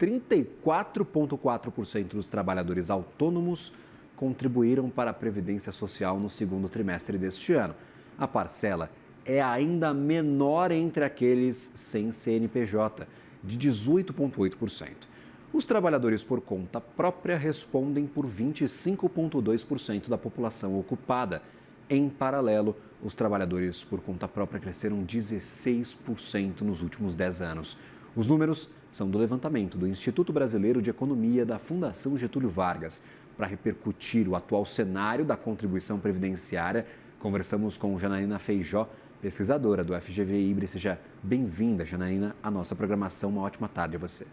34,4% dos trabalhadores autônomos contribuíram para a Previdência Social no segundo trimestre deste ano. A parcela é ainda menor entre aqueles sem CNPJ, de 18,8%. Os trabalhadores por conta própria respondem por 25,2% da população ocupada. Em paralelo, os trabalhadores por conta própria cresceram 16% nos últimos 10 anos. Os números são do levantamento do Instituto Brasileiro de Economia da Fundação Getúlio Vargas. Para repercutir o atual cenário da contribuição previdenciária, conversamos com Janaína Feijó, pesquisadora do FGV Ibre. Seja bem-vinda, Janaína, à nossa programação. Uma ótima tarde a você.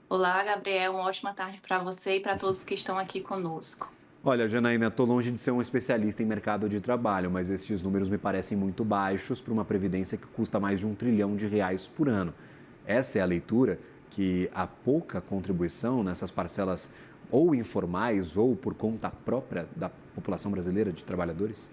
Olá, Gabriel. Uma ótima tarde para você e para todos que estão aqui conosco. Olha, Janaína, estou longe de ser um especialista em mercado de trabalho, mas estes números me parecem muito baixos para uma previdência que custa mais de R$ 1 trilhão por ano. Essa é a leitura, que há pouca contribuição nessas parcelas ou informais ou por conta própria da população brasileira de trabalhadores?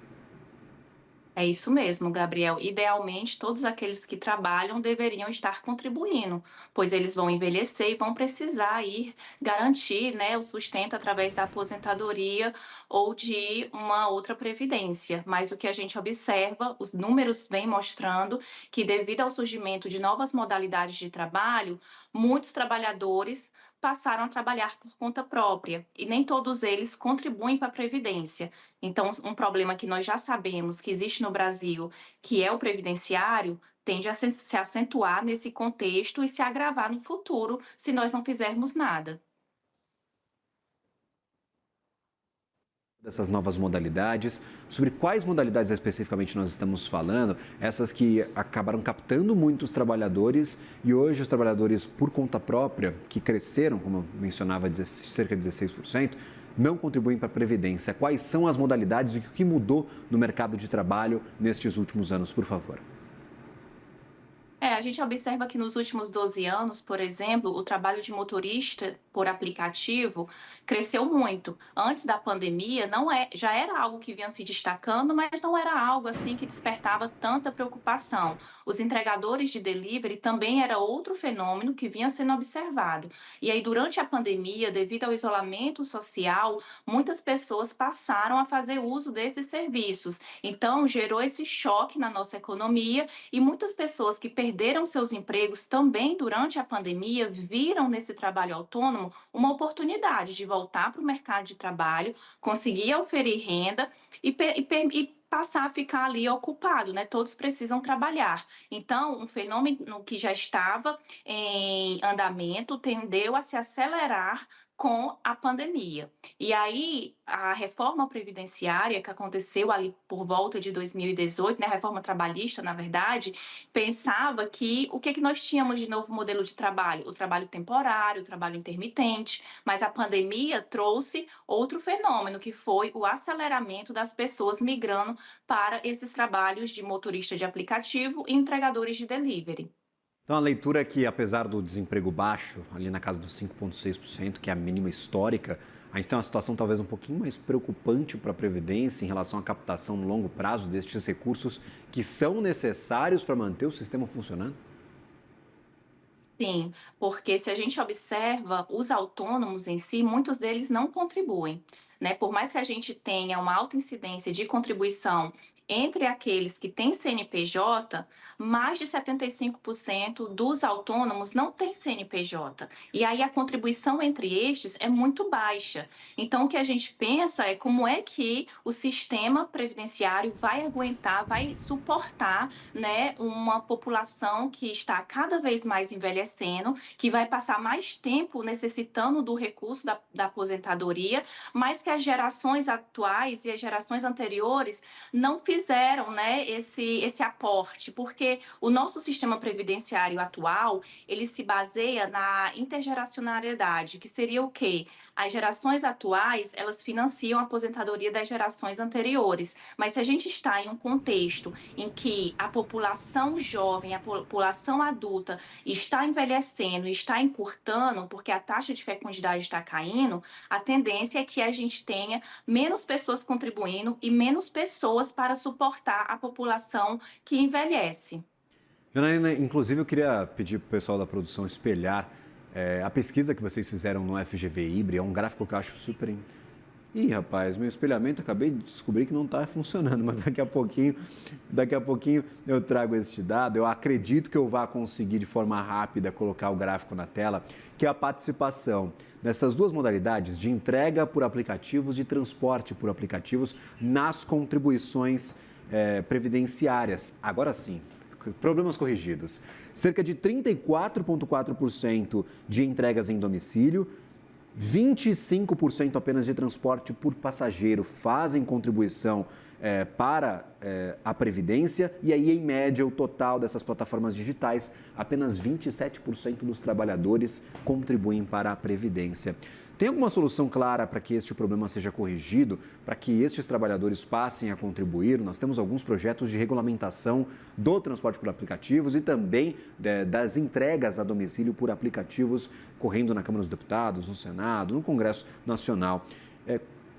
É isso mesmo, Gabriel. Idealmente, todos aqueles que trabalham deveriam estar contribuindo, pois eles vão envelhecer e vão precisar ir garantir, né, o sustento através da aposentadoria ou de uma outra previdência. Mas o que a gente observa, os números vêm mostrando que, devido ao surgimento de novas modalidades de trabalho, muitos trabalhadores passaram a trabalhar por conta própria e nem todos eles contribuem para a Previdência. Então, um problema que nós já sabemos que existe no Brasil, que é o previdenciário, tende a se acentuar nesse contexto e se agravar no futuro se nós não fizermos nada. Dessas novas modalidades, sobre quais modalidades especificamente nós estamos falando, essas que acabaram captando muitos trabalhadores e hoje os trabalhadores por conta própria, que cresceram, como eu mencionava, cerca de 16%, não contribuem para a Previdência. Quais são as modalidades e o que mudou no mercado de trabalho nestes últimos anos, por favor? A gente observa que nos últimos 12 anos, por exemplo, o trabalho de motorista por aplicativo cresceu muito. Antes da pandemia, já era algo que vinha se destacando, mas não era algo assim que despertava tanta preocupação. Os entregadores de delivery também era outro fenômeno que vinha sendo observado. E aí, durante a pandemia, devido ao isolamento social, muitas pessoas passaram a fazer uso desses serviços. Então, gerou esse choque na nossa economia e muitas pessoas que perderam seus empregos também durante a pandemia viram nesse trabalho autônomo uma oportunidade de voltar para o mercado de trabalho, conseguir oferir renda e passar a ficar ali ocupado, né? Todos precisam trabalhar. Então, um fenômeno que já estava em andamento tendeu a se acelerar com a pandemia. E aí, a reforma previdenciária que aconteceu ali por volta de 2018, né, a reforma trabalhista, na verdade, pensava que o que nós tínhamos de novo modelo de trabalho? O trabalho temporário, o trabalho intermitente, mas a pandemia trouxe outro fenômeno, que foi o aceleramento das pessoas migrando para esses trabalhos de motorista de aplicativo e entregadores de delivery. Então, a leitura é que, apesar do desemprego baixo, ali na casa dos 5,6%, que é a mínima histórica, a gente tem uma situação talvez um pouquinho mais preocupante para a Previdência em relação à captação no longo prazo destes recursos que são necessários para manter o sistema funcionando? Sim, porque se a gente observa os autônomos em si, muitos deles não contribuem, né? Por mais que a gente tenha uma alta incidência de contribuição entre aqueles que têm CNPJ, mais de 75% dos autônomos não têm CNPJ. E aí a contribuição entre estes é muito baixa. Então, o que a gente pensa é como é que o sistema previdenciário vai aguentar, vai suportar, né, uma população que está cada vez mais envelhecendo, que vai passar mais tempo necessitando do recurso da aposentadoria, mas que as gerações atuais e as gerações anteriores não fizeram, né, esse aporte, porque o nosso sistema previdenciário atual, ele se baseia na intergeracionalidade, que seria o quê? As gerações atuais, elas financiam a aposentadoria das gerações anteriores, mas se a gente está em um contexto em que a população jovem, a população adulta está envelhecendo, está encurtando, porque a taxa de fecundidade está caindo, a tendência é que a gente tenha menos pessoas contribuindo e menos pessoas para suportar a população que envelhece. Janaína, inclusive eu queria pedir para o pessoal da produção espelhar A pesquisa que vocês fizeram no FGV Ibre é um gráfico que eu acho super. Ih, rapaz, meu espelhamento, acabei de descobrir que não está funcionando, mas daqui a pouquinho eu trago este dado. Eu acredito que eu vá conseguir de forma rápida colocar o gráfico na tela, que é a participação nessas duas modalidades de entrega por aplicativos e transporte por aplicativos nas contribuições previdenciárias. Agora sim, problemas corrigidos. Cerca de 34,4% de entregas em domicílio, 25% apenas de transporte por passageiro fazem contribuição para a Previdência, e aí, em média, o total dessas plataformas digitais, apenas 27% dos trabalhadores contribuem para a Previdência. Tem alguma solução clara para que este problema seja corrigido, para que estes trabalhadores passem a contribuir? Nós temos alguns projetos de regulamentação do transporte por aplicativos e também das entregas a domicílio por aplicativos correndo na Câmara dos Deputados, no Senado, no Congresso Nacional.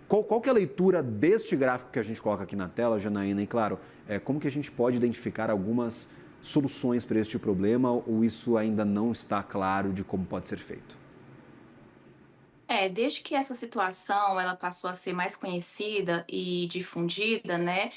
Qual que é a leitura deste gráfico que a gente coloca aqui na tela, Janaína? E, claro, como que a gente pode identificar algumas soluções para este problema, ou isso ainda não está claro de como pode ser feito? Desde que essa situação ela passou a ser mais conhecida e difundida, né,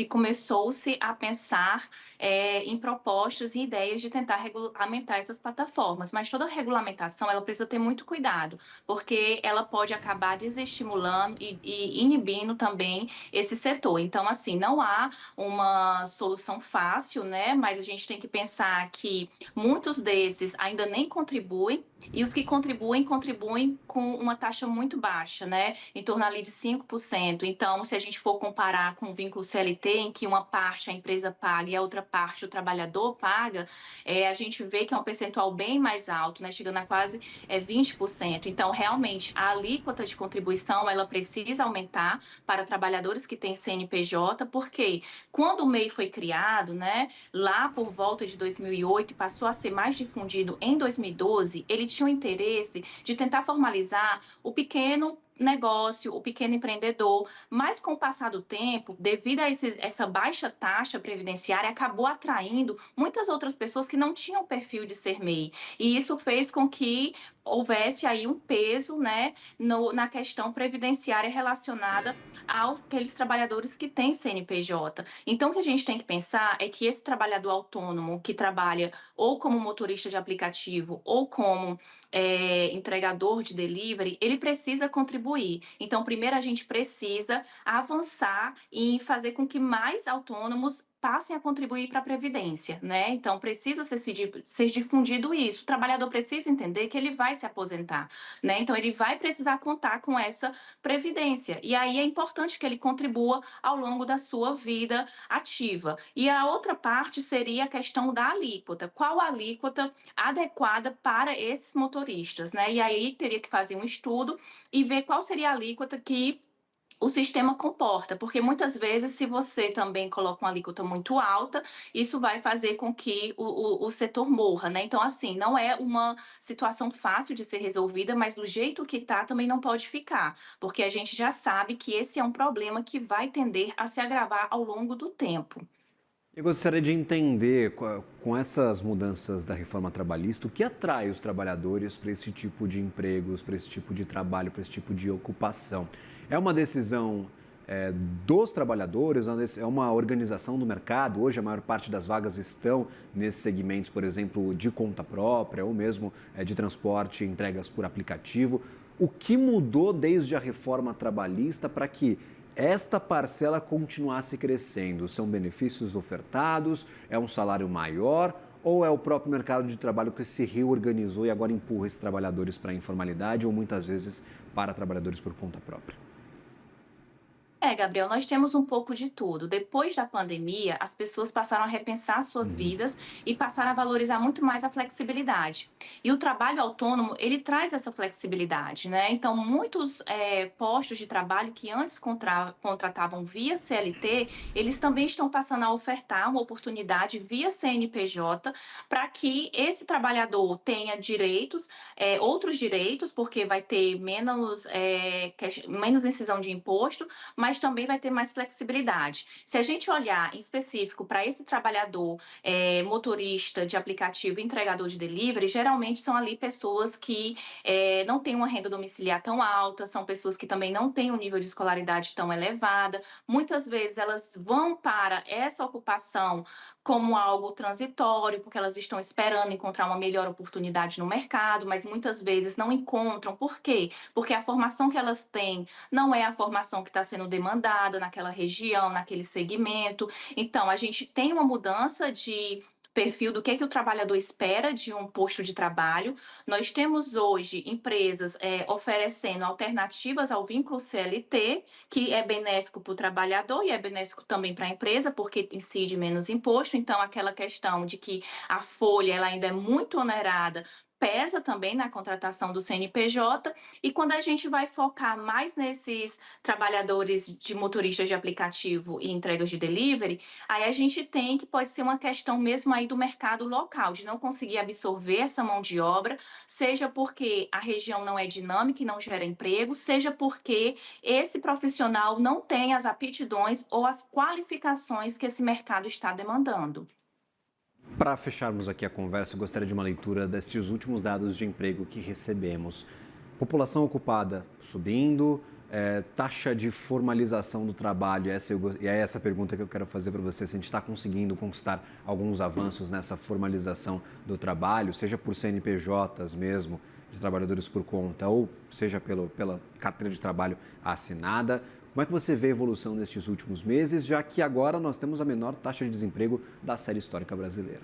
começou-se a pensar em propostas e ideias de tentar regulamentar essas plataformas. Mas toda regulamentação ela precisa ter muito cuidado, porque ela pode acabar desestimulando e inibindo também esse setor. Então, assim, não há uma solução fácil, né, mas a gente tem que pensar que muitos desses ainda nem contribuem e os que contribuem, contribuem com uma taxa muito baixa, né? Em torno ali de 5%. Então, se a gente for comparar com o vínculo CLT, em que uma parte a empresa paga e a outra parte o trabalhador paga, a gente vê que é um percentual bem mais alto, né? Chegando a quase 20%. Então, realmente, a alíquota de contribuição, ela precisa aumentar para trabalhadores que têm CNPJ, porque quando o MEI foi criado, né? Lá por volta de 2008 e passou a ser mais difundido em 2012, ele tinha o interesse de tentar formalizar o pequeno negócio, o pequeno empreendedor, mas com o passar do tempo, devido a essa baixa taxa previdenciária, acabou atraindo muitas outras pessoas que não tinham perfil de ser MEI. E isso fez com que houvesse aí um peso, né, na questão previdenciária relacionada aos aqueles trabalhadores que têm CNPJ. Então, o que a gente tem que pensar é que esse trabalhador autônomo que trabalha ou como motorista de aplicativo ou como entregador de delivery, ele precisa contribuir. Então, primeiro a gente precisa avançar em fazer com que mais autônomos passem a contribuir para a Previdência, né? Então, precisa ser difundido isso. O trabalhador precisa entender que ele vai se aposentar, né? Então, ele vai precisar contar com essa Previdência. E aí é importante que ele contribua ao longo da sua vida ativa. E a outra parte seria a questão da alíquota. Qual a alíquota adequada para esses motoristas, né? E aí teria que fazer um estudo e ver qual seria a alíquota que o sistema comporta, porque muitas vezes, se você também coloca uma alíquota muito alta, isso vai fazer com que o setor morra, né? Então, assim, não é uma situação fácil de ser resolvida, mas do jeito que tá, também não pode ficar, porque a gente já sabe que esse é um problema que vai tender a se agravar ao longo do tempo. Eu gostaria de entender, com essas mudanças da reforma trabalhista, o que atrai os trabalhadores para esse tipo de empregos, para esse tipo de trabalho, para esse tipo de ocupação. É uma decisão dos trabalhadores, é uma organização do mercado. Hoje, a maior parte das vagas estão nesses segmentos, por exemplo, de conta própria ou mesmo de transporte, entregas por aplicativo. O que mudou desde a reforma trabalhista para que esta parcela continuasse crescendo? São benefícios ofertados? É um salário maior? Ou é o próprio mercado de trabalho que se reorganizou e agora empurra esses trabalhadores para a informalidade ou muitas vezes para trabalhadores por conta própria? Gabriel, nós temos um pouco de tudo. Depois da pandemia, as pessoas passaram a repensar suas Uhum. vidas e passaram a valorizar muito mais a flexibilidade. E o trabalho autônomo, ele traz essa flexibilidade, né? Então, muitos postos de trabalho que antes contratavam via CLT, eles também estão passando a ofertar uma oportunidade via CNPJ para que esse trabalhador tenha direitos, outros direitos, porque vai ter menos incisão de imposto, mas mas também vai ter mais flexibilidade. Se a gente olhar em específico para esse trabalhador motorista de aplicativo, entregador de delivery, geralmente são ali pessoas que não têm uma renda domiciliar tão alta, são pessoas que também não têm um nível de escolaridade tão elevada. Muitas vezes elas vão para essa ocupação como algo transitório, porque elas estão esperando encontrar uma melhor oportunidade no mercado, mas muitas vezes não encontram. Por quê? Porque a formação que elas têm não é a formação que está sendo demandada naquela região, naquele segmento. Então, a gente tem uma mudança de perfil do que o trabalhador espera de um posto de trabalho. Nós temos hoje empresas oferecendo alternativas ao vínculo CLT, que é benéfico para o trabalhador e é benéfico também para a empresa, porque incide menos imposto. Então, aquela questão de que a folha ela ainda é muito onerada pesa também na contratação do CNPJ, e quando a gente vai focar mais nesses trabalhadores de motoristas de aplicativo e entregas de delivery, aí a gente tem que pode ser uma questão mesmo aí do mercado local, de não conseguir absorver essa mão de obra, seja porque a região não é dinâmica e não gera emprego, seja porque esse profissional não tem as aptidões ou as qualificações que esse mercado está demandando. Para fecharmos aqui a conversa, eu gostaria de uma leitura destes últimos dados de emprego que recebemos. População ocupada subindo, taxa de formalização do trabalho, e é essa pergunta que eu quero fazer para você, se a gente está conseguindo conquistar alguns avanços nessa formalização do trabalho, seja por CNPJs mesmo, de trabalhadores por conta, ou seja pela carteira de trabalho assinada. Como é que você vê a evolução nestes últimos meses, já que agora nós temos a menor taxa de desemprego da série histórica brasileira?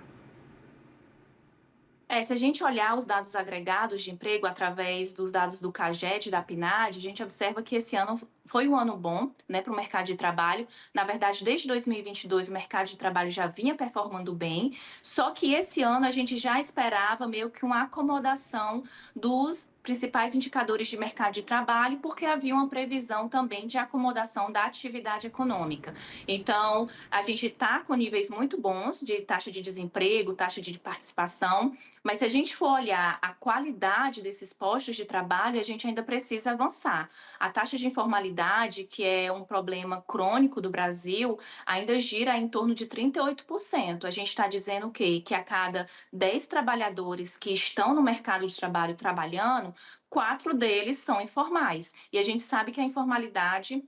Se a gente olhar os dados agregados de emprego através dos dados do CAGED e da PNAD, a gente observa que esse ano foi um ano bom, né, para o mercado de trabalho. Na verdade, desde 2022, o mercado de trabalho já vinha performando bem, só que esse ano a gente já esperava meio que uma acomodação dos principais indicadores de mercado de trabalho, porque havia uma previsão também de acomodação da atividade econômica. Então, a gente está com níveis muito bons de taxa de desemprego, taxa de participação, mas se a gente for olhar a qualidade desses postos de trabalho, a gente ainda precisa avançar. A taxa de informalidade, que é um problema crônico do Brasil, ainda gira em torno de 38%. A gente está dizendo o quê? Que a cada 10 trabalhadores que estão no mercado de trabalho trabalhando, 4 deles são informais. E a gente sabe que a informalidade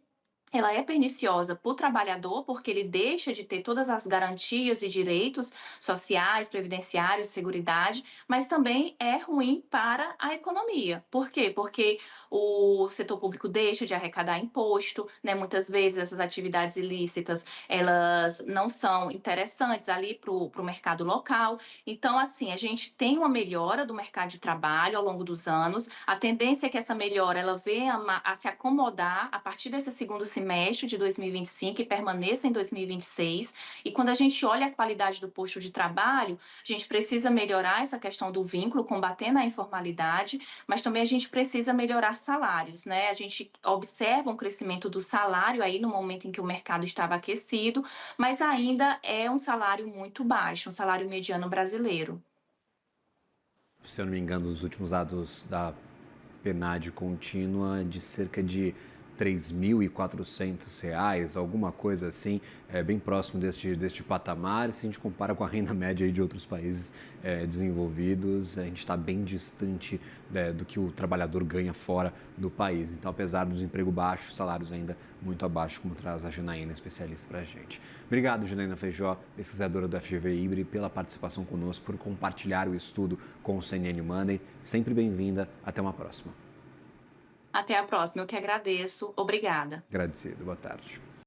ela é perniciosa para o trabalhador, porque ele deixa de ter todas as garantias e direitos sociais, previdenciários, seguridade, mas também é ruim para a economia. Por quê? Porque o setor público deixa de arrecadar imposto, né? Muitas vezes essas atividades ilícitas, elas não são interessantes ali para o mercado local. Então, assim, a gente tem uma melhora do mercado de trabalho ao longo dos anos. A tendência é que essa melhora ela venha a se acomodar a partir desse segundo semestre de 2025 e permaneça em 2026. E quando a gente olha a qualidade do posto de trabalho, a gente precisa melhorar essa questão do vínculo, combatendo a informalidade, mas também a gente precisa melhorar salários, né? A gente observa um crescimento do salário aí no momento em que o mercado estava aquecido, mas ainda é um salário muito baixo, um salário mediano brasileiro. Se eu não me engano, os últimos dados da PNAD contínua de cerca de R$ 3.400, alguma coisa assim, bem próximo deste patamar. Se a gente compara com a renda média aí de outros países desenvolvidos, a gente está bem distante do que o trabalhador ganha fora do país. Então, apesar do desemprego baixo, salários ainda muito abaixo, como traz a Janaína, especialista para a gente. Obrigado, Janaína Feijó, pesquisadora do FGV Ibre, pela participação conosco, por compartilhar o estudo com o CNN Money. Sempre bem-vinda. Até uma próxima. Até a próxima, eu que agradeço. Obrigada. Agradecido. Boa tarde.